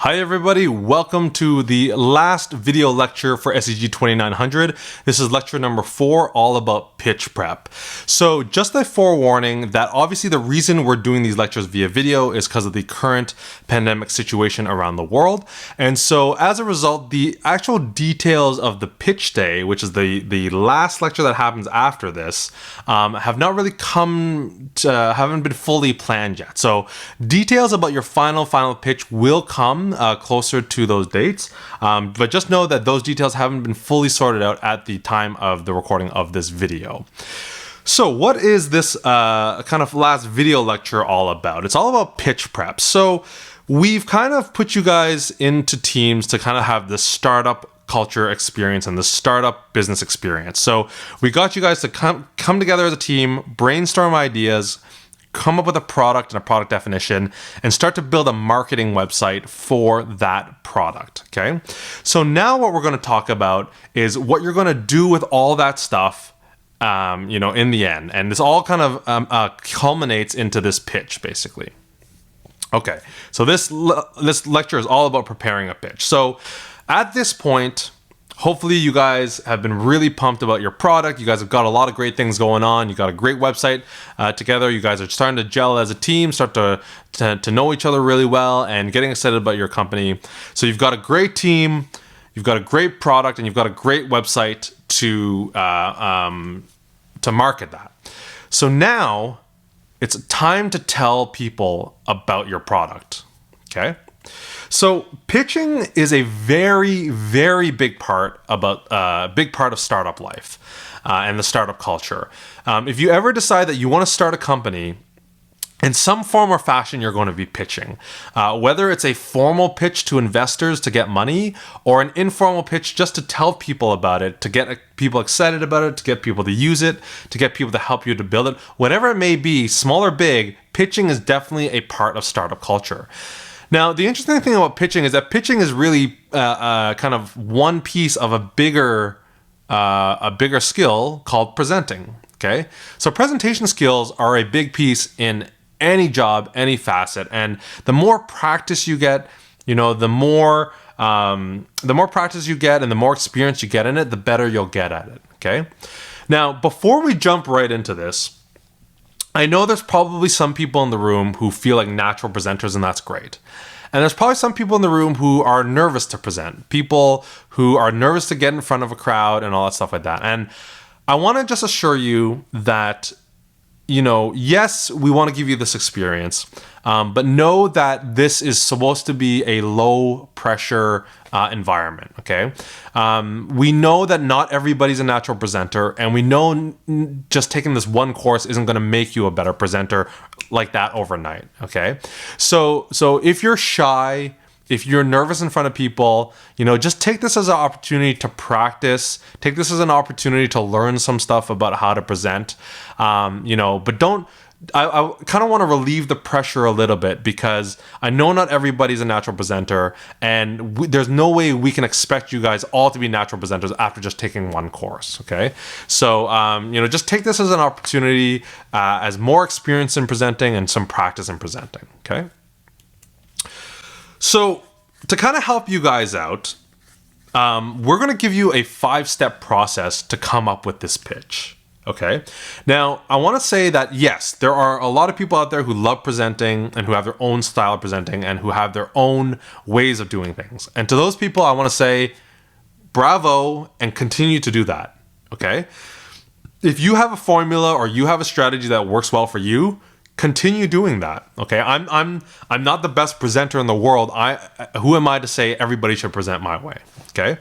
Hi everybody, welcome to the last video lecture for SEG2900. This is lecture number 4, all about pitch prep. So just a forewarning that obviously the reason we're doing these lectures via video is because of the current pandemic situation around the world. And so as a result, the actual details of the pitch day, which is the last lecture that happens after this, have not really haven't been fully planned yet. So details about your final pitch will come closer to those dates, but just know that those details haven't been fully sorted out at the time of the recording of this video. So what is this kind of last video lecture all about? It's all about pitch prep. So we've kind of put you guys into teams to kind of have this startup culture experience and the startup business experience. So we got you guys to come together as a team, brainstorm ideas, come up with a product and a product definition, and start to build a marketing website for that product, okay? So now what we're gonna talk about is what you're gonna do with all that stuff, in the end. And this all kind of culminates into this pitch, basically. Okay, so this lecture is all about preparing a pitch. So at this point, hopefully you guys have been really pumped about your product. You guys have got a lot of great things going on. You got a great website together. You guys are starting to gel as a team, start to know each other really well, and getting excited about your company. So you've got a great team, you've got a great product, and you've got a great website to market that. So now it's time to tell people about your product, okay? So pitching is a very, very big part of startup life and the startup culture. If you ever decide that you want to start a company, in some form or fashion, you're going to be pitching. Whether it's a formal pitch to investors to get money or an informal pitch just to tell people about it, to get people excited about it, to get people to use it, to get people to help you to build it, whatever it may be, small or big, pitching is definitely a part of startup culture. Now, the interesting thing about pitching is that pitching is really kind of one piece of a bigger skill called presenting, okay? So presentation skills are a big piece in any job, any facet, and the more practice you get, the more practice you get and the more experience you get in it, the better you'll get at it, okay? Now, before we jump right into this, I know there's probably some people in the room who feel like natural presenters, and that's great. And there's probably some people in the room who are nervous to present, people who are nervous to get in front of a crowd and all that stuff like that. And I want to just assure you that, yes, we want to give you this experience, but know that this is supposed to be a low pressure environment, okay? We know that not everybody's a natural presenter, and we know just taking this one course isn't going to make you a better presenter like that overnight, okay? So if you're shy, if you're nervous in front of people, just take this as an opportunity to practice. Take this as an opportunity to learn some stuff about how to present, but don't. I kind of want to relieve the pressure a little bit because I know not everybody's a natural presenter, and there's no way we can expect you guys all to be natural presenters after just taking one course, okay? So, just take this as an opportunity, as more experience in presenting and some practice in presenting, okay? So, to kind of help you guys out, we're going to give you a 5-step process to come up with this pitch. Okay. Now, I want to say that, yes, there are a lot of people out there who love presenting and who have their own style of presenting and who have their own ways of doing things. And to those people, I want to say bravo and continue to do that. Okay. If you have a formula or you have a strategy that works well for you, continue doing that. Okay. I'm not the best presenter in the world. Who am I to say everybody should present my way? Okay.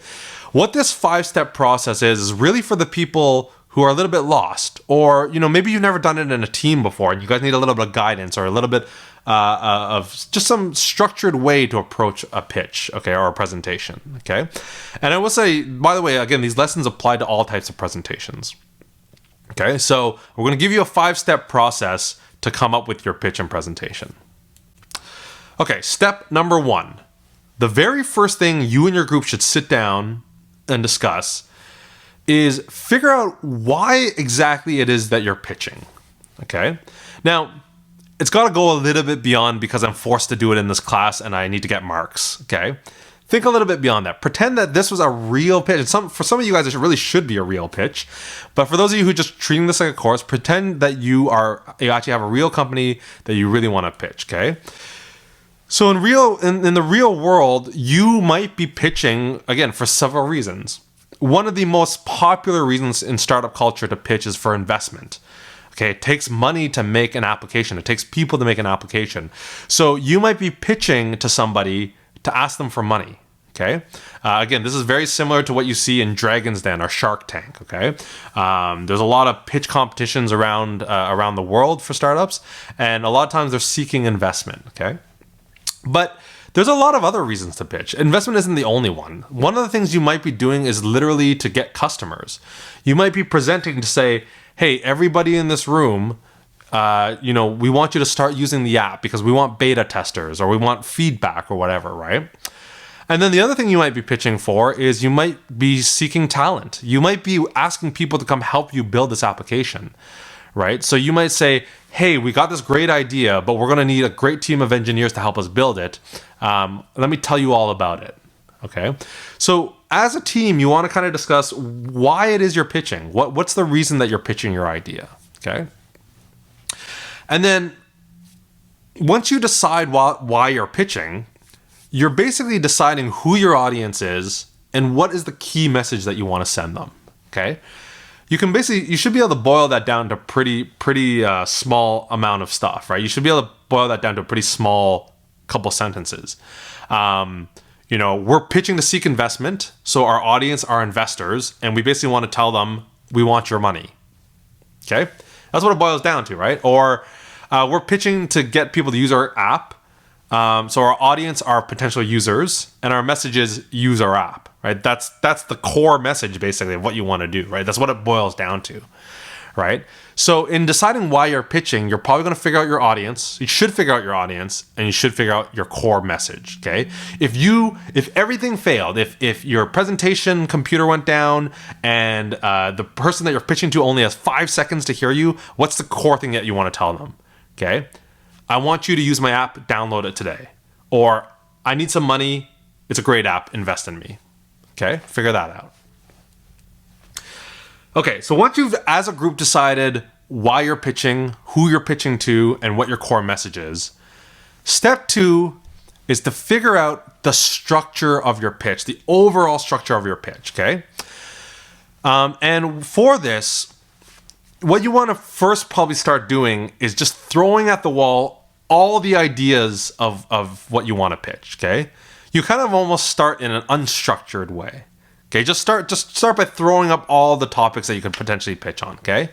What this 5-step process is really for the people who are a little bit lost, or maybe you've never done it in a team before and you guys need a little bit of guidance or a little bit of just some structured way to approach a pitch, okay, or a presentation, okay? And I will say, by the way, again, these lessons apply to all types of presentations, okay? So we're going to give you a 5-step process to come up with your pitch and presentation. Okay, step number 1. The very first thing you and your group should sit down and discuss is figure out why exactly it is that you're pitching, okay? Now, it's got to go a little bit beyond because I'm forced to do it in this class and I need to get marks, okay? Think a little bit beyond that. Pretend that this was a real pitch. For some of you guys, it really should be a real pitch. But for those of you who are just treating this like a course, pretend that you actually have a real company that you really want to pitch, okay? So in the real world, you might be pitching, again, for several reasons. One of the most popular reasons in startup culture to pitch is for investment. Okay, it takes money to make an application. It takes people to make an application. So you might be pitching to somebody to ask them for money, okay? Again, this is very similar to what you see in Dragon's Den or Shark Tank, okay? There's a lot of pitch competitions around the world for startups, and a lot of times they're seeking investment, okay? But there's a lot of other reasons to pitch. Investment isn't the only one. One of the things you might be doing is literally to get customers. You might be presenting to say, hey, everybody in this room, we want you to start using the app because we want beta testers or we want feedback or whatever, right? And then the other thing you might be pitching for is you might be seeking talent. You might be asking people to come help you build this application, right? So you might say, hey, we got this great idea, but we're going to need a great team of engineers to help us build it. Let me tell you all about it, okay? So as a team, you want to kind of discuss why it is you're pitching. What's the reason that you're pitching your idea, okay? And then once you decide why you're pitching, you're basically deciding who your audience is and what is the key message that you want to send them, okay? You should be able to boil that down to pretty small amount of stuff, right? You should be able to boil that down to a pretty small couple sentences. We're pitching to seek investment, so our audience are investors, and we basically want to tell them, we want your money, okay? That's what it boils down to, right? Or we're pitching to get people to use our app. So our audience are potential users, and our message is use our app, right? That's the core message, basically, of what you want to do, right? That's what it boils down to, right? So in deciding why you're pitching, you're probably going to figure out your audience. You should figure out your audience, and you should figure out your core message, okay? If everything failed, if your presentation computer went down and the person that you're pitching to only has 5 seconds to hear you, what's the core thing that you want to tell them, okay? I want you to use my app, download it today. Or I need some money, it's a great app, invest in me. Okay, figure that out. Okay, so once you've, as a group, decided why you're pitching, who you're pitching to, and what your core message is, step 2 is to figure out the structure of your pitch, the overall structure of your pitch, okay? And for this, what you want to first probably start doing is just throwing at the wall all the ideas of what you want to pitch, okay? You kind of almost start in an unstructured way, okay? Just start by throwing up all the topics that you could potentially pitch on, okay?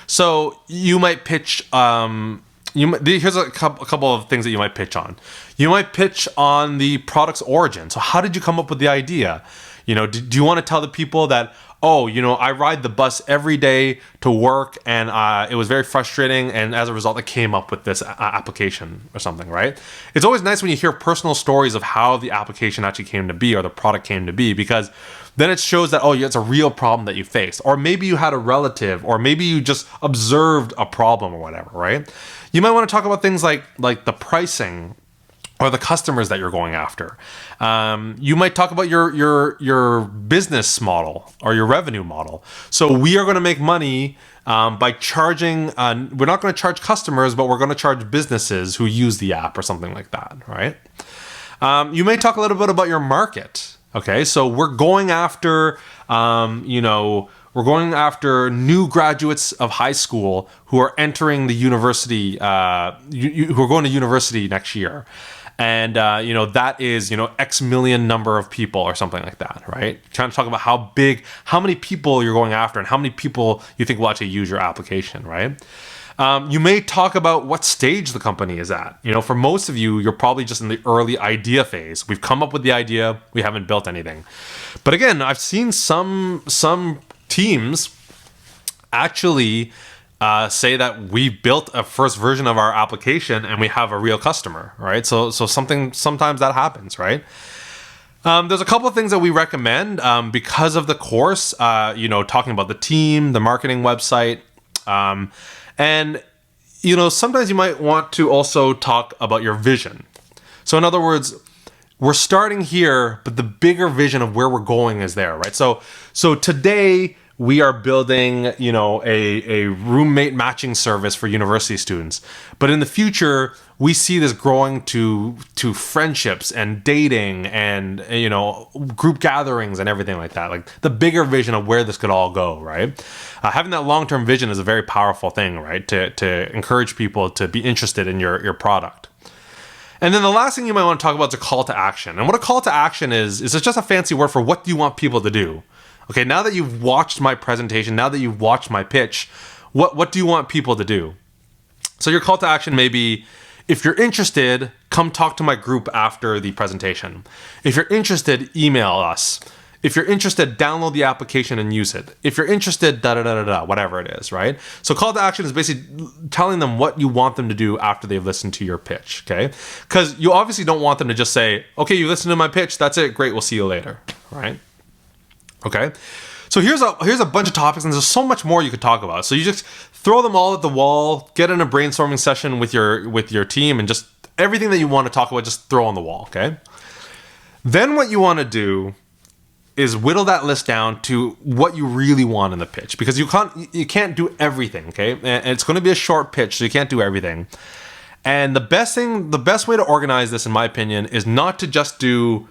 So you might pitch, here's a couple of things that you might pitch on. You might pitch on the product's origin. So how did you come up with the idea? Do you want to tell the people that, I ride the bus every day to work and it was very frustrating, and as a result I came up with this application or something, right? It's always nice when you hear personal stories of how the application actually came to be or the product came to be, because then it shows that, it's a real problem that you faced, or maybe you had a relative, or maybe you just observed a problem or whatever, right? You might want to talk about things like the pricing or the customers that you're going after. You might talk about your business model or your revenue model. So we are going to make money by charging, we're not going to charge customers, but we're going to charge businesses who use the app or something like that, right? You may talk a little bit about your market. Okay, so we're going after, we're going after new graduates of high school who are entering the university, who are going to university next year. And, that is, X million number of people or something like that, right? Trying to talk about how many people you're going after and how many people you think will actually use your application, right? You may talk about what stage the company is at. For most of you, you're probably just in the early idea phase. We've come up with the idea, we haven't built anything. But again, I've seen some teams actually say that we built a first version of our application and we have a real customer, right? So sometimes that happens, right? There's a couple of things that we recommend because of the course, talking about the team, the marketing website, and sometimes you might want to also talk about your vision. So in other words, we're starting here, but the bigger vision of where we're going is there, right? So today we are building, a roommate matching service for university students. But in the future, we see this growing to friendships and dating and, group gatherings and everything like that. Like the bigger vision of where this could all go, right? Having that long-term vision is a very powerful thing, right? To encourage people to be interested in your product. And then the last thing you might want to talk about is a call to action. And what a call to action is it's just a fancy word for what do you want people to do? Okay, now that you've watched my presentation, now that you've watched my pitch, what do you want people to do? So your call to action may be, if you're interested, come talk to my group after the presentation. If you're interested, email us. If you're interested, download the application and use it. If you're interested, whatever it is, right? So call to action is basically telling them what you want them to do after they've listened to your pitch, okay? Because you obviously don't want them to just say, okay, you listened to my pitch, that's it, great, we'll see you later, right? Okay, so here's a bunch of topics, and there's so much more you could talk about. So you just throw them all at the wall, get in a brainstorming session with your team, and just everything that you want to talk about, just throw on the wall, okay? Then what you want to do is whittle that list down to what you really want in the pitch, because you can't do everything, okay? And it's going to be a short pitch, so you can't do everything. And the best way to organize this, in my opinion, is not to just do,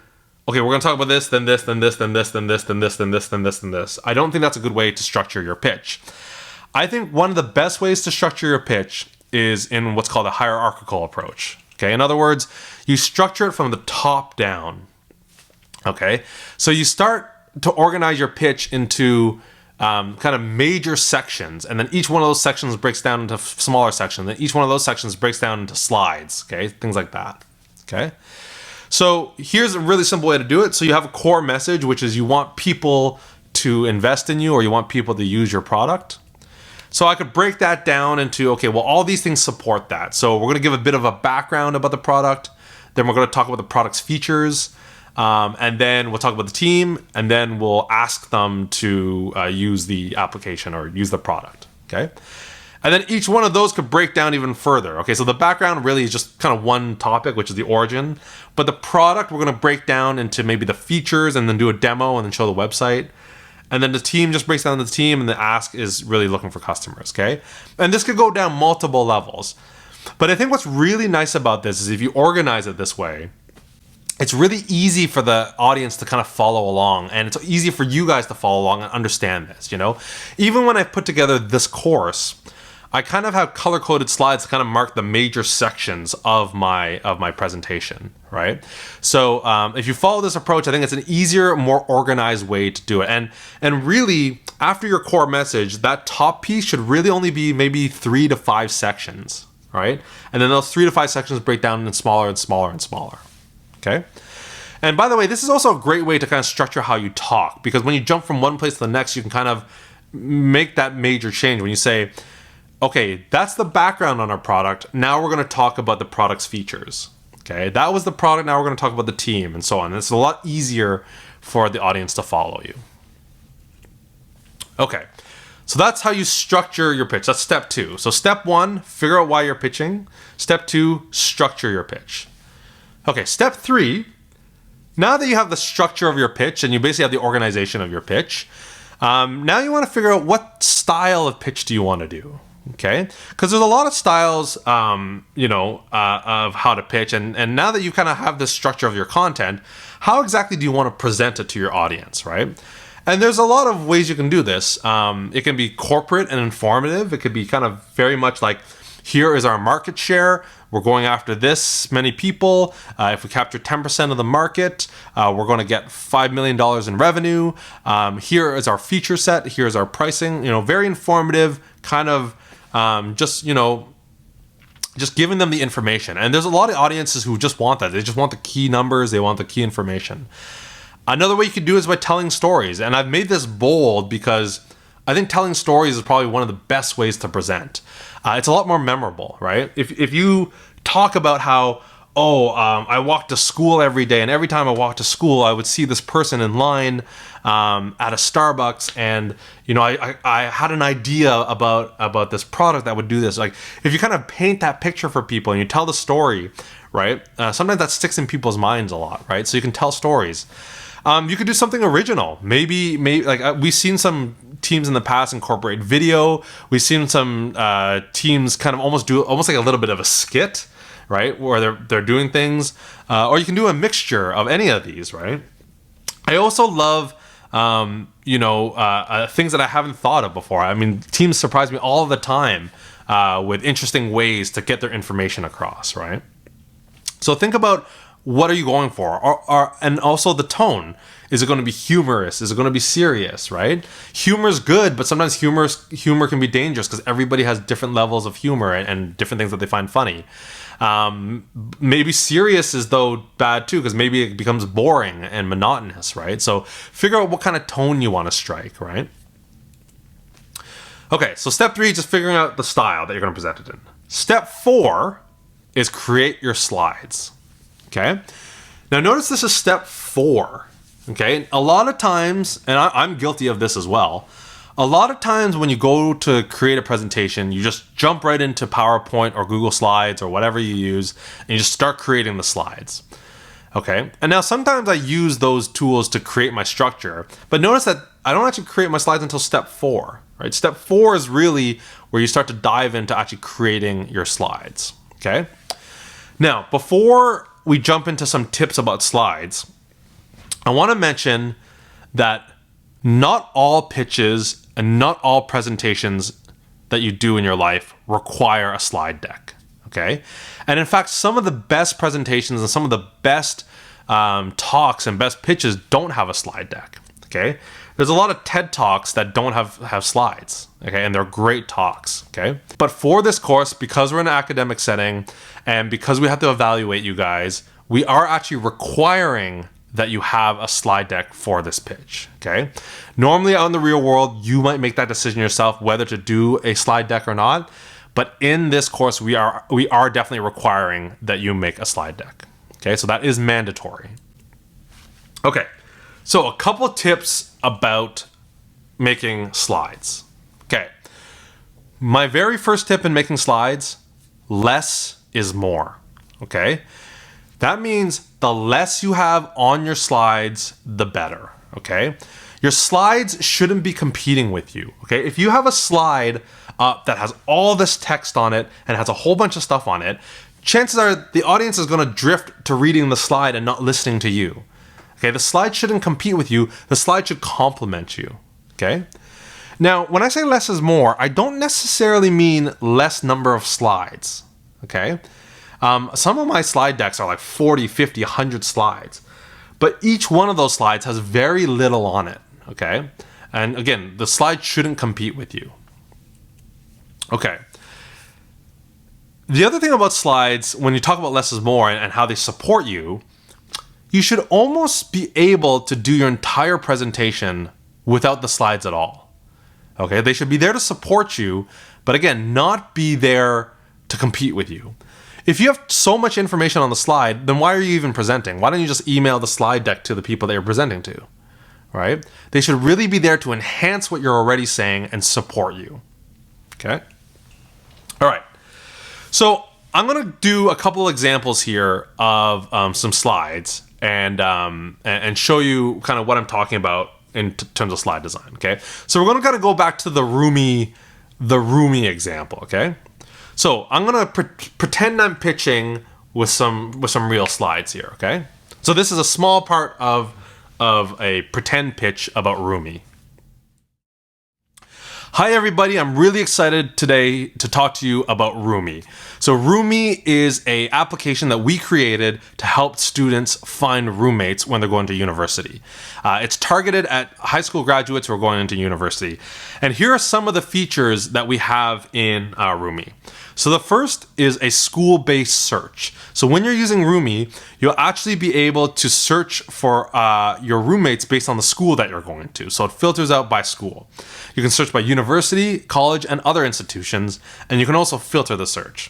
okay, we're going to talk about this, then this, then this, then this, then this, then this, then this, then this, then this. I don't think that's a good way to structure your pitch. I think one of the best ways to structure your pitch is in what's called a hierarchical approach. Okay, in other words, you structure it from the top down. Okay, so you start to organize your pitch into kind of major sections, and then each one of those sections breaks down into smaller sections, and each one of those sections breaks down into slides, okay, things like that, okay? So here's a really simple way to do it. So you have a core message, which is you want people to invest in you, or you want people to use your product. So I could break that down into, okay, well, all these things support that. So we're gonna give a bit of a background about the product, then we're gonna talk about the product's features, and then we'll talk about the team, and then we'll ask them to use the application or use the product, okay? And then each one of those could break down even further. Okay, so the background really is just kind of one topic, which is the origin. But the product, we're going to break down into maybe the features and then do a demo and then show the website. And then the team just breaks down the team, and the ask is really looking for customers, okay? And this could go down multiple levels. But I think what's really nice about this is if you organize it this way, it's really easy for the audience to kind of follow along, and it's easy for you guys to follow along and understand this, Even when I put together this course, I kind of have color-coded slides to kind of mark the major sections of my presentation, right? So if you follow this approach, I think it's an easier, more organized way to do it. And really, after your core message, that top piece should really only be maybe 3 to 5 sections, right? And then those 3 to 5 sections break down in smaller and smaller and smaller, okay? And by the way, this is also a great way to kind of structure how you talk, because when you jump from one place to the next, you can kind of make that major change when you say, okay, that's the background on our product. Now we're going to talk about the product's features. Okay, that was the product. Now we're going to talk about the team and so on. It's a lot easier for the audience to follow you. Okay, so that's how you structure your pitch. That's step 2. So step 1, figure out why you're pitching. Step 2, structure your pitch. Okay, step 3, now that you have the structure of your pitch and you basically have the organization of your pitch, now you want to figure out what style of pitch do you want to do. Okay, because there's a lot of styles, of how to pitch, and now that you kind of have this structure of your content, how exactly do you want to present it to your audience, right? And there's a lot of ways you can do this. It can be corporate and informative. It could be kind of very much like, here is our market share. We're going after this many people. If we capture 10% of the market, we're going to get $5 million in revenue. Here is our feature set. Here's our pricing. Very informative, kind of just giving them the information. And there's a lot of audiences who just want that. They just want the key numbers. They want the key information. Another way you could do it is by telling stories. And I've made this bold because I think telling stories is probably one of the best ways to present. It's a lot more memorable, right? If you talk about how, I walked to school every day, and every time I walked to school, I would see this person in line at a Starbucks, and I had an idea about this product that would do this. Like, if you kind of paint that picture for people and you tell the story, right? Sometimes that sticks in people's minds a lot, right? So you can tell stories. You could do something original. Maybe like we've seen some teams in the past incorporate video. We've seen some teams kind of almost like a little bit of a skit, right, where they're doing things, or you can do a mixture of any of these, right? I also love things that I haven't thought of before. I mean, teams surprise me all the time with interesting ways to get their information across, right? So think about, what are you going for? And also the tone. Is it going to be humorous? Is it going to be serious, right? Humor is good, but sometimes humor can be dangerous because everybody has different levels of humor and different things that they find funny. Maybe serious is though bad too, because maybe it becomes boring and monotonous, right? So figure out what kind of tone you want to strike, right? Okay, so step 3, just figuring out the style that you're going to present it in. Step 4 is create your slides. Okay. Now notice this is step 4. Okay. A lot of times, and I'm guilty of this as well. A lot of times when you go to create a presentation, you just jump right into PowerPoint or Google Slides or whatever you use, and you just start creating the slides. Okay. And now sometimes I use those tools to create my structure, but notice that I don't actually create my slides until step 4, right? Step 4 is really where you start to dive into actually creating your slides. Okay. Now, before we jump into some tips about slides, I want to mention that not all pitches and not all presentations that you do in your life require a slide deck, okay? And in fact, some of the best presentations and some of the best talks and best pitches don't have a slide deck, okay? There's a lot of TED Talks that don't have slides, okay? And they're great talks, okay? But for this course, because we're in an academic setting and because we have to evaluate you guys, we are actually requiring that you have a slide deck for this pitch, okay? Normally out in the real world, you might make that decision yourself whether to do a slide deck or not, but in this course, we are definitely requiring that you make a slide deck, okay? So that is mandatory. Okay, so a couple of tips about making slides. Okay, my very first tip in making slides, less is more, okay? That means the less you have on your slides, the better, okay? Your slides shouldn't be competing with you, okay? If you have a slide up that has all this text on it and has a whole bunch of stuff on it, chances are the audience is gonna drift to reading the slide and not listening to you. Okay, the slide shouldn't compete with you, the slide should complement you, okay? Now, when I say less is more, I don't necessarily mean less number of slides, okay? Some of my slide decks are like 40, 50, 100 slides, but each one of those slides has very little on it, okay? And again, the slide shouldn't compete with you. Okay. The other thing about slides, when you talk about less is more and how they support you, you should almost be able to do your entire presentation without the slides at all. Okay, they should be there to support you, but again, not be there to compete with you. If you have so much information on the slide, then why are you even presenting? Why don't you just email the slide deck to the people that you're presenting to, right? They should really be there to enhance what you're already saying and support you, okay? All right, so I'm gonna do a couple examples here of some slides and show you kind of what I'm talking about in terms of slide design, okay? So we're gonna go back to the Roomie example, okay? So I'm gonna pretend I'm pitching with some real slides here, okay? So this is a small part of a pretend pitch about Roomie. Hi everybody, I'm really excited today to talk to you about Roomie. So Roomie is an application that we created to help students find roommates when they're going to university. It's targeted at high school graduates who are going into university. And here are some of the features that we have in Roomie. So the first is a school-based search. So when you're using Roomie, you'll actually be able to search for your roommates based on the school that you're going to. So it filters out by school. You can search by university, college, and other institutions, and you can also filter the search.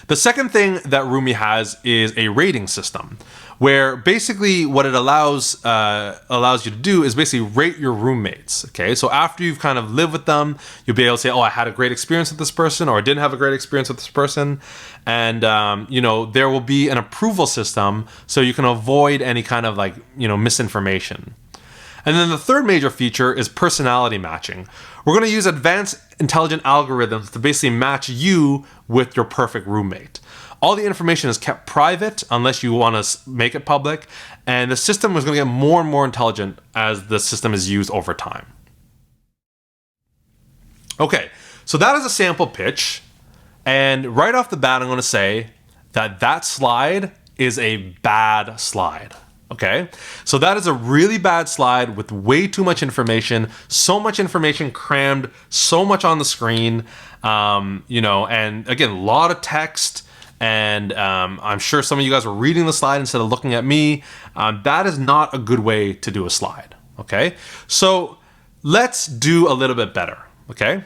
The second thing that Roomie has is a rating system, where basically what it allows you to do is basically rate your roommates. Okay, so after you've kind of lived with them, you'll be able to say, oh, I had a great experience with this person, or I didn't have a great experience with this person, and there will be an approval system so you can avoid any kind of misinformation. And then the third major feature is personality matching. We're going to use advanced intelligent algorithms to basically match you with your perfect roommate. All the information is kept private unless you want to make it public, and the system is going to get more and more intelligent as the system is used over time. Okay, so that is a sample pitch, and right off the bat I'm going to say that slide is a bad slide. Okay, so that is a really bad slide with way too much information, so much information crammed, so much on the screen, and again, a lot of text, and I'm sure some of you guys are reading the slide instead of looking at me. That is not a good way to do a slide, okay? So let's do a little bit better, okay?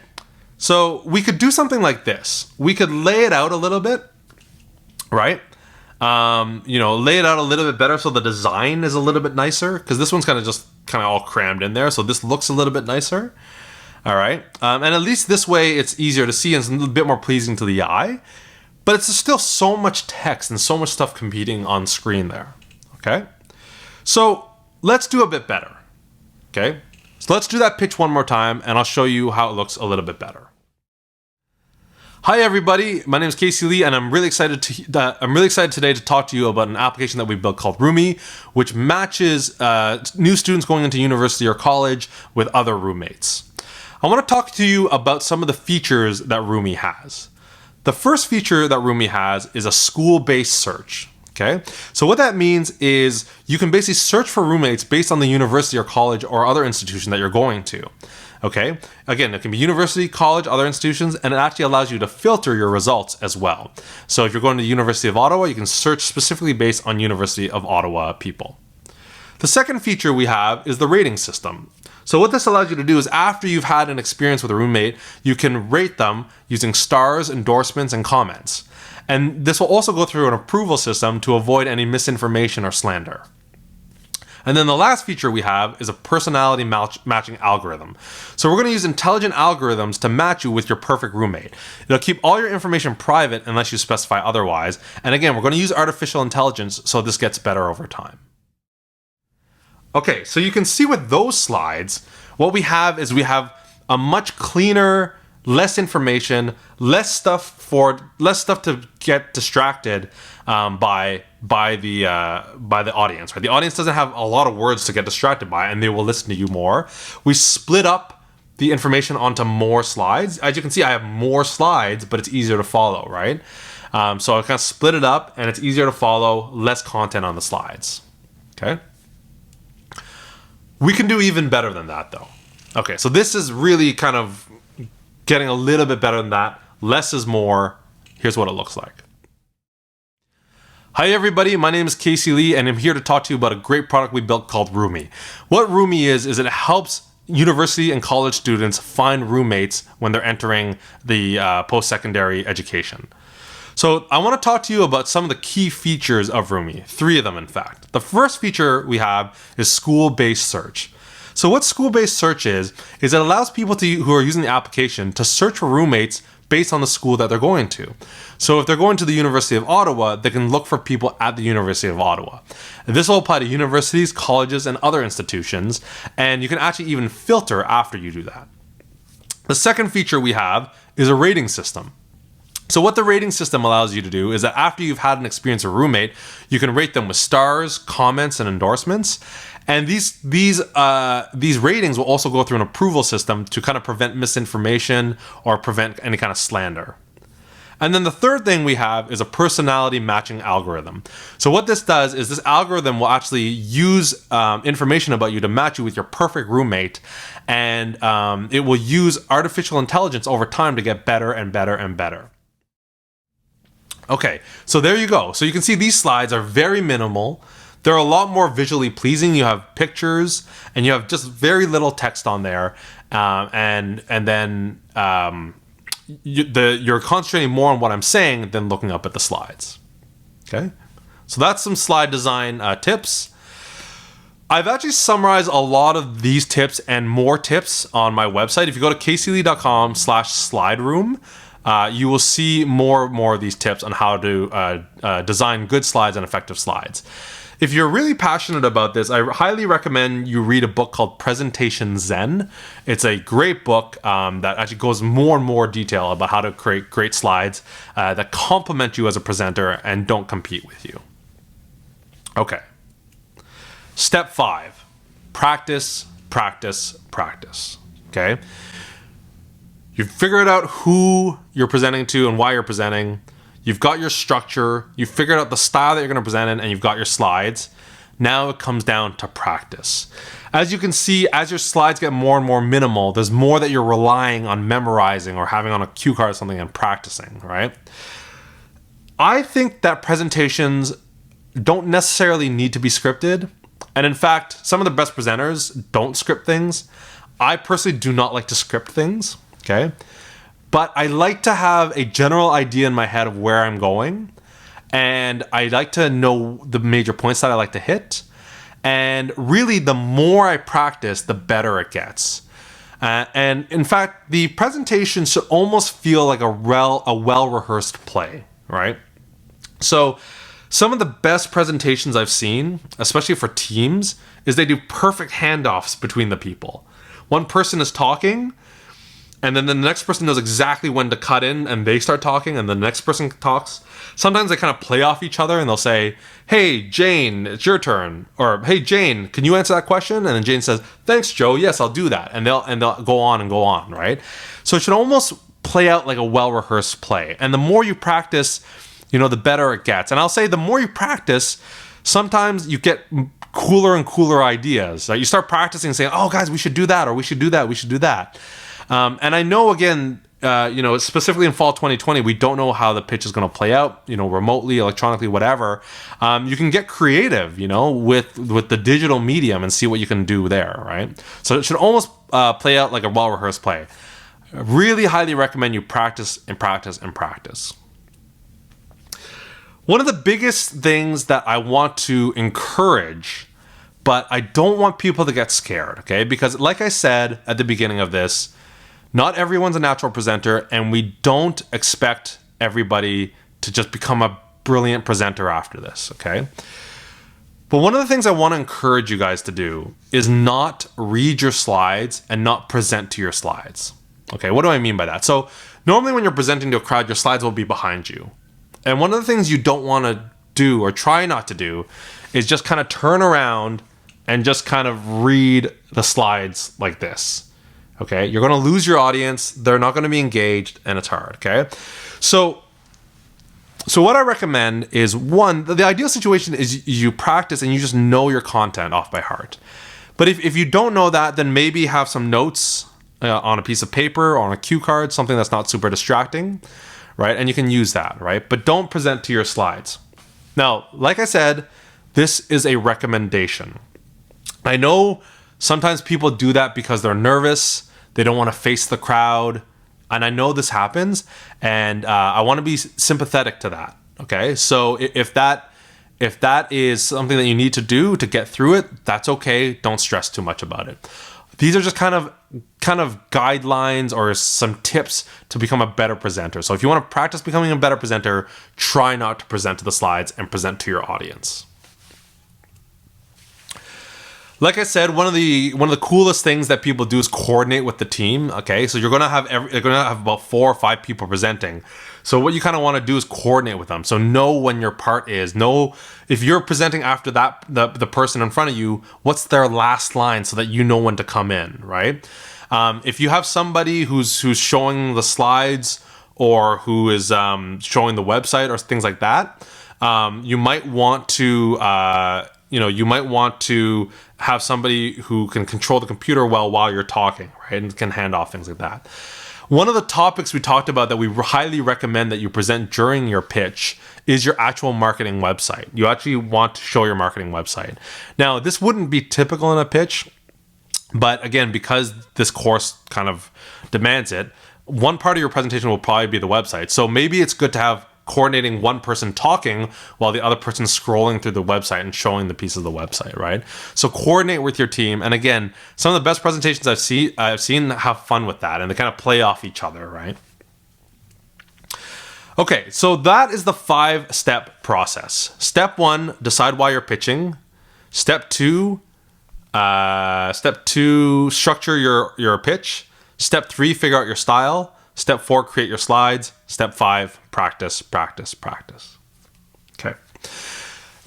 So we could do something like this. We could lay it out a little bit, right? Lay it out a little bit better so the design is a little bit nicer, because this one's kind of all crammed in there, so this looks a little bit nicer. All right, and at least this way it's easier to see and it's a little bit more pleasing to the eye, but it's still so much text and so much stuff competing on screen there. Okay, so let's do a bit better. Okay, so let's do that pitch one more time and I'll show you how it looks a little bit better. Hi everybody, my name is Casey Lee, and I'm really excited today to talk to you about an application that we built called Roomie, which matches new students going into university or college with other roommates. I want to talk to you about some of the features that Roomie has. The first feature that Roomie has is a school-based search. Okay, so what that means is you can basically search for roommates based on the university or college or other institution that you're going to. Okay, again, it can be university, college, other institutions, and it actually allows you to filter your results as well. So if you're going to the University of Ottawa, you can search specifically based on University of Ottawa people. The second feature we have is the rating system. So what this allows you to do is after you've had an experience with a roommate, you can rate them using stars, endorsements, and comments. And this will also go through an approval system to avoid any misinformation or slander. And then the last feature we have is a personality matching algorithm. So we're going to use intelligent algorithms to match you with your perfect roommate. It'll keep all your information private unless you specify otherwise. And again, we're going to use artificial intelligence so this gets better over time. Okay, so you can see with those slides, what we have is we have a much cleaner, less information, less stuff to get distracted by the audience. Right? The audience doesn't have a lot of words to get distracted by, and they will listen to you more. We split up the information onto more slides. As you can see, I have more slides, but it's easier to follow, right? So I kind of split it up, and it's easier to follow, less content on the slides. Okay. We can do even better than that, though. Okay, so this is really kind of getting a little bit better than that. Less is more. Here's what it looks like. Hi everybody, my name is Casey Lee, and I'm here to talk to you about a great product we built called Roomie. What Roomie is it helps university and college students find roommates when they're entering the post-secondary education. So I want to talk to you about some of the key features of Roomie, 3 of them in fact. The first feature we have is school-based search. So what school-based search is it allows people who are using the application to search for roommates based on the school that they're going to. So if they're going to the University of Ottawa, they can look for people at the University of Ottawa. This will apply to universities, colleges, and other institutions, and you can actually even filter after you do that. The second feature we have is a rating system. So what the rating system allows you to do is that after you've had an experience with a roommate, you can rate them with stars, comments, and endorsements. And these ratings will also go through an approval system to kind of prevent misinformation or prevent any kind of slander. And then the third thing we have is a personality matching algorithm. So what this does is this algorithm will actually use information about you to match you with your perfect roommate, and it will use artificial intelligence over time to get better and better and better. Okay, so there you go. So you can see these slides are very minimal. They're a lot more visually pleasing. You have pictures and you have just very little text on there. And then you're concentrating more on what I'm saying than looking up at the slides. Okay, so that's some slide design tips. I've actually summarized a lot of these tips and more tips on my website. If you go to caseylee.com/slide room, you will see more of these tips on how to design good slides and effective slides. If you're really passionate about this, I highly recommend you read a book called Presentation Zen. It's a great book that actually goes more and more detail about how to create great slides that complement you as a presenter and don't compete with you. Okay. Step 5, practice, practice, practice. Okay. You've figured out who you're presenting to and why you're presenting. You've got your structure, you've figured out the style that you're going to present in, and you've got your slides. Now it comes down to practice. As you can see, as your slides get more and more minimal, there's more that you're relying on memorizing or having on a cue card or something and practicing, right? I think that presentations don't necessarily need to be scripted. And in fact, some of the best presenters don't script things. I personally do not like to script things, okay? But I like to have a general idea in my head of where I'm going. And I like to know the major points that I like to hit. And really, the more I practice, the better it gets. And in fact, the presentation should almost feel like a well-rehearsed play, right? So some of the best presentations I've seen, especially for teams, is they do perfect handoffs between the people. One person is talking, and then the next person knows exactly when to cut in, and they start talking, and the next person talks. Sometimes they kind of play off each other, and they'll say, "Hey, Jane, it's your turn," or "Hey, Jane, can you answer that question?" And then Jane says, "Thanks, Joe. Yes, I'll do that." And they'll go on, right? So it should almost play out like a well-rehearsed play. And the more you practice, the better it gets. And I'll say the more you practice, sometimes you get cooler and cooler ideas. Like you start practicing and saying, "Oh, guys, we should do that," or "We should do that. We should do that." And I know, again, specifically in fall 2020, we don't know how the pitch is going to play out, remotely, electronically, whatever. You can get creative, with the digital medium and see what you can do there, right? So it should almost play out like a well-rehearsed play. I really highly recommend you practice and practice and practice. One of the biggest things that I want to encourage, but I don't want people to get scared, okay? Because like I said at the beginning of this, not everyone's a natural presenter, and we don't expect everybody to just become a brilliant presenter after this, okay? But one of the things I want to encourage you guys to do is not read your slides and not present to your slides. Okay, what do I mean by that? So normally when you're presenting to a crowd, your slides will be behind you. And one of the things you don't want to do or try not to do is just kind of turn around and just kind of read the slides like this. Okay, you're going to lose your audience. They're not going to be engaged, and it's hard. Okay, so what I recommend is, one, the ideal situation is you practice and you just know your content off by heart. But if you don't know that, then maybe have some notes on a piece of paper or on a cue card, something that's not super distracting, right? And you can use that, right? But don't present to your slides. Now, like I said, this is a recommendation. I know sometimes people do that because they're nervous. They don't want to face the crowd. And I know this happens. And I want to be sympathetic to that. Okay. So if that is something that you need to do to get through it, that's okay. Don't stress too much about it. These are just kind of guidelines or some tips to become a better presenter. So if you want to practice becoming a better presenter, try not to present to the slides and present to your audience. Like I said, one of the coolest things that people do is coordinate with the team. Okay, so you're gonna have about 4 or 5 people presenting. So what you kind of want to do is coordinate with them. So know when your part is. Know if you're presenting after that the person in front of you, what's their last line so that you know when to come in, right? If you have somebody who's showing the slides or who is showing the website or things like that, you might want to have somebody who can control the computer well while you're talking, right? And can hand off things like that. One of the topics we talked about that we highly recommend that you present during your pitch is your actual marketing website. You actually want to show your marketing website. Now, this wouldn't be typical in a pitch, but again, because this course kind of demands it, one part of your presentation will probably be the website. So maybe it's good to have coordinating one person talking while the other person scrolling through the website and showing the piece of the website, right? So coordinate with your team. And again, some of the best presentations I've seen have fun with that, and they kind of play off each other, right? Okay, so that is the 5-step process. Step 1, decide why you're pitching. Step 2, structure your pitch. Step 3, figure out your style. Step 4, create your slides. Step 5, practice, practice, practice. Okay.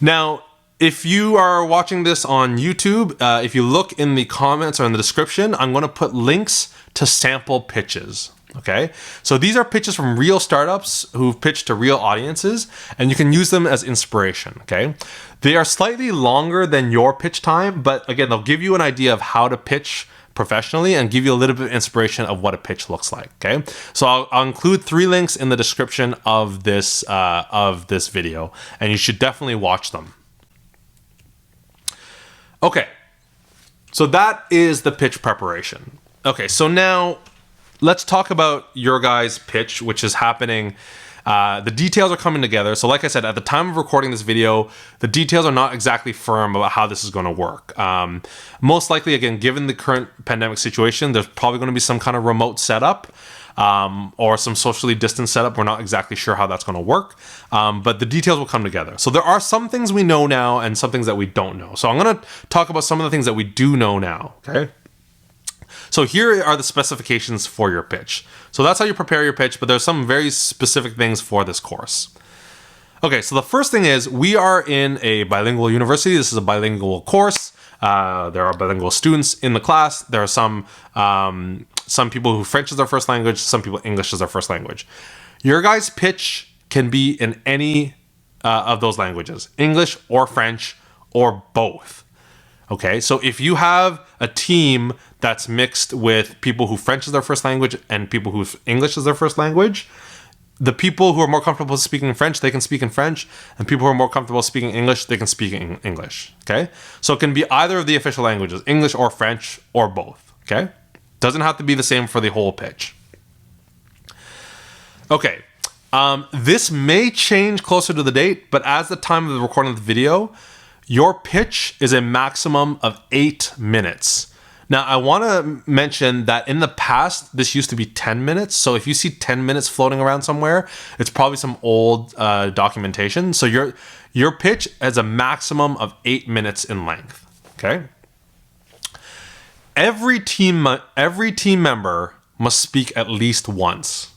Now, if you are watching this on YouTube, if you look in the comments or in the description, I'm going to put links to sample pitches. Okay, so these are pitches from real startups who've pitched to real audiences, and you can use them as inspiration. Okay, they are slightly longer than your pitch time, but again, they'll give you an idea of how to pitch professionally and give you a little bit of inspiration of what a pitch looks like. Okay, so I'll include 3 links in the description of this video, and you should definitely watch them. Okay, so that is the pitch preparation. Okay, so now let's talk about your guys' pitch, which is happening. The details are coming together. So like I said, at the time of recording this video, the details are not exactly firm about how this is going to work. Most likely, again, given the current pandemic situation, there's probably going to be some kind of remote setup or some socially distanced setup. We're not exactly sure how that's going to work, but the details will come together. So there are some things we know now and some things that we don't know. So I'm going to talk about some of the things that we do know now, okay? So here are the specifications for your pitch. So that's how you prepare your pitch, but there's some very specific things for this course. Okay, so the first thing is we are in a bilingual university. This is a bilingual course. There are bilingual students in the class. There are some people who French is their first language, some people English is their first language. Your guys' pitch can be in any of those languages, English or French or both. Okay, so if you have a team that's mixed with people who French is their first language and people who English is their first language, the people who are more comfortable speaking French, they can speak in French, and people who are more comfortable speaking English, they can speak in English, okay? So it can be either of the official languages, English or French or both, okay? Doesn't have to be the same for the whole pitch. Okay, this may change closer to the date, but as the time of the recording of the video, your pitch is a maximum of 8 minutes. Now, I want to mention that in the past, this used to be 10 minutes. So if you see 10 minutes floating around somewhere, it's probably some old documentation. So your pitch has a maximum of 8 minutes in length, okay? Every team member must speak at least once,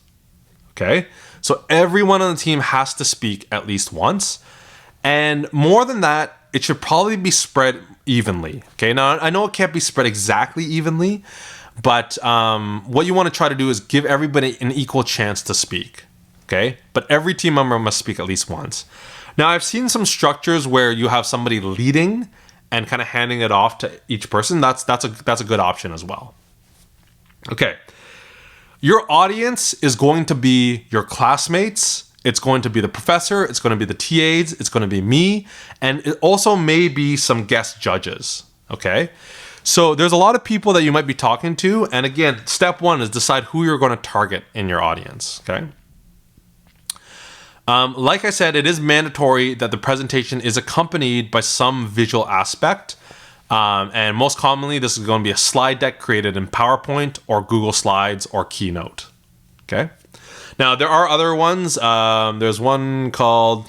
okay? So everyone on the team has to speak at least once. And more than that, it should probably be spread evenly. Okay, now I know it can't be spread exactly evenly, but what you want to try to do is give everybody an equal chance to speak. Okay, but every team member must speak at least once. Now I've seen some structures where you have somebody leading and kind of handing it off to each person. That's a good option as well. Okay, your audience is going to be your classmates. It's going to be the professor, it's going to be the TAs, it's going to be me, and it also may be some guest judges, okay? So there's a lot of people that you might be talking to, and again, step 1 is decide who you're going to target in your audience, okay? Like I said, it is mandatory that the presentation is accompanied by some visual aspect, and most commonly, this is going to be a slide deck created in PowerPoint or Google Slides or Keynote, okay? Now, there are other ones. There's one called,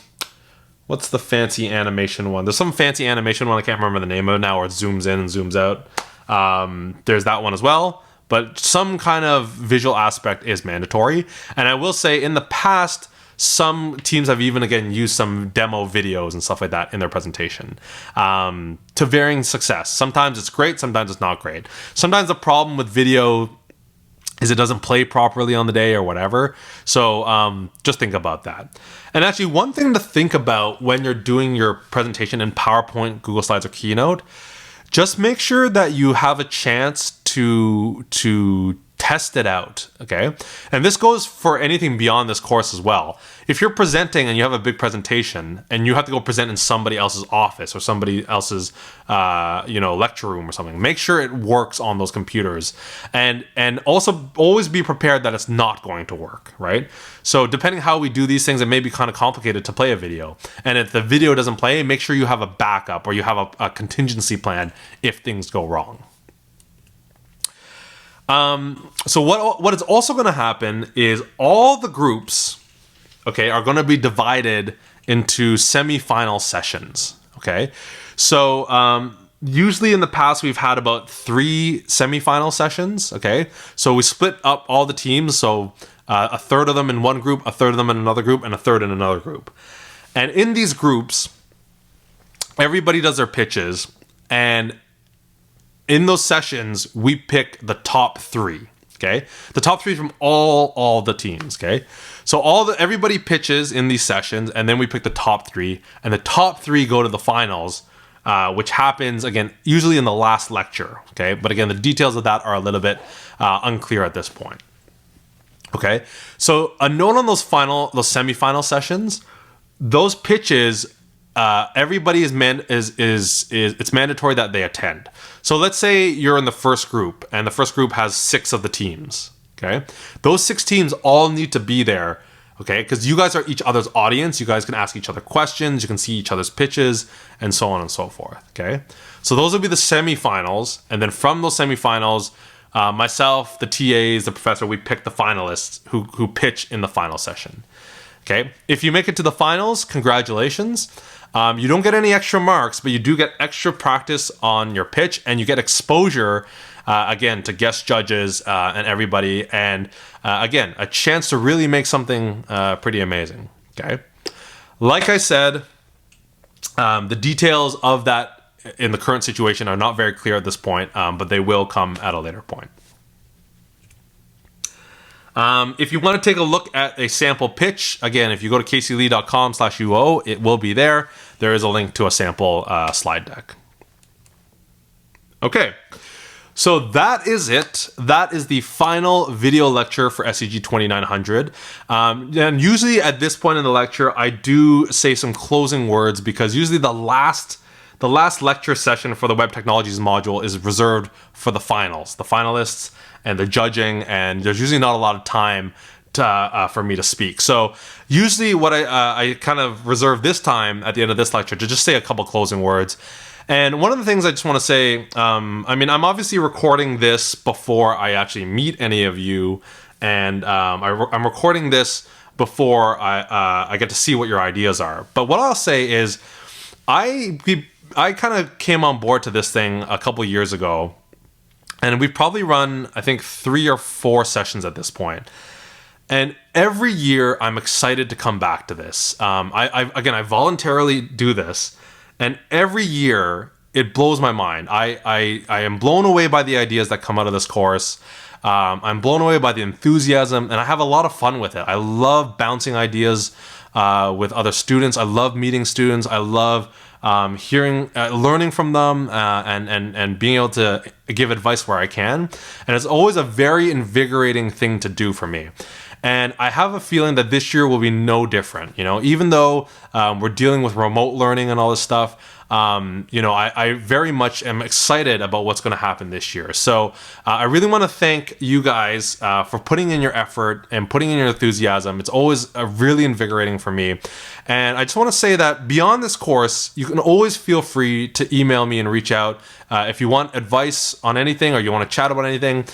what's the fancy animation one? There's some fancy animation one. I can't remember the name of it now, where it zooms in and zooms out. There's that one as well. But some kind of visual aspect is mandatory. And I will say, in the past, some teams have even, again, used some demo videos and stuff like that in their presentation to varying success. Sometimes it's great. Sometimes it's not great. Sometimes the problem with video is it doesn't play properly on the day or whatever. So just think about that. And actually, one thing to think about when you're doing your presentation in PowerPoint, Google Slides, or Keynote, just make sure that you have a chance to test it out, okay? And this goes for anything beyond this course as well. If you're presenting and you have a big presentation and you have to go present in somebody else's office or somebody else's, lecture room or something, make sure it works on those computers, and also always be prepared that it's not going to work, right? So depending how we do these things, it may be kind of complicated to play a video. And if the video doesn't play, make sure you have a backup or you have a contingency plan if things go wrong. So what is also going to happen is all the groups, okay, are going to be divided into semi-final sessions, okay? So usually in the past, we've had about 3 semi-final sessions, okay? So we split up all the teams, so a third of them in one group, a third of them in another group, and a third in another group. And in these groups, everybody does their pitches, and in those sessions, we pick the top 3, okay? The top 3 from all the teams, okay? So everybody pitches in these sessions, and then we pick the top 3, and the top 3 go to the finals, which happens, again, usually in the last lecture, okay? But again, the details of that are a little bit unclear at this point, okay? So a note on those semifinal sessions, those pitches, everybody it's mandatory that they attend. So let's say you're in the first group and the first group has 6 of the teams, okay? Those 6 teams all need to be there, okay? Because you guys are each other's audience. You guys can ask each other questions. You can see each other's pitches and so on and so forth, okay? So those will be the semifinals. And then from those semifinals, myself, the TAs, the professor, we pick the finalists who pitch in the final session, okay? If you make it to the finals, congratulations. You don't get any extra marks, but you do get extra practice on your pitch, and you get exposure, again, to guest judges and everybody, and again, a chance to really make something pretty amazing, okay? Like I said, the details of that in the current situation are not very clear at this point, but they will come at a later point. If you want to take a look at a sample pitch, again, if you go to caseylee.com/UO, it will be there. There is a link to a sample slide deck. Okay, so that is it. That is the final video lecture for SEG2900. And usually at this point in the lecture, I do say some closing words because usually the last lecture session for the Web Technologies module is reserved for the finals, the finalists, and the judging, and there's usually not a lot of time for me to speak. So usually what I kind of reserve this time at the end of this lecture to just say a couple closing words. And one of the things I just want to say, I'm obviously recording this before I actually meet any of you, and I'm recording this before I get to see what your ideas are. But what I'll say is I kind of came on board to this thing a couple years ago, and we've probably run, I think, 3 or 4 sessions at this point. And every year, I'm excited to come back to this. I voluntarily do this, and every year, it blows my mind. I am blown away by the ideas that come out of this course. I'm blown away by the enthusiasm, and I have a lot of fun with it. I love bouncing ideas with other students. I love meeting students. I love learning from them, and being able to give advice where I can. And it's always a very invigorating thing to do for me. And I have a feeling that this year will be no different. Even though we're dealing with remote learning and all this stuff, I very much am excited about what's going to happen this year. So I really want to thank you guys for putting in your effort and putting in your enthusiasm. It's always really invigorating for me. And I just want to say that beyond this course, you can always feel free to email me and reach out if you want advice on anything or you want to chat about anything.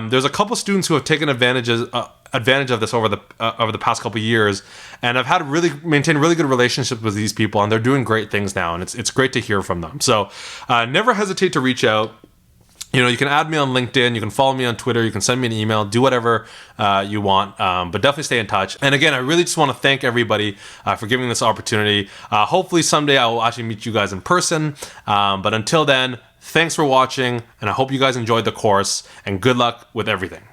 There's a couple students who have taken advantage of this over the past couple of years, and I've maintained really good relationships with these people, and they're doing great things now, and it's great to hear from them. So never hesitate to reach out. You can add me on LinkedIn, you can follow me on Twitter, you can send me an email, do whatever you want, but definitely stay in touch. And again, I really just want to thank everybody for giving this opportunity. Hopefully someday I will actually meet you guys in person, but until then, thanks for watching, and I hope you guys enjoyed the course, and good luck with everything.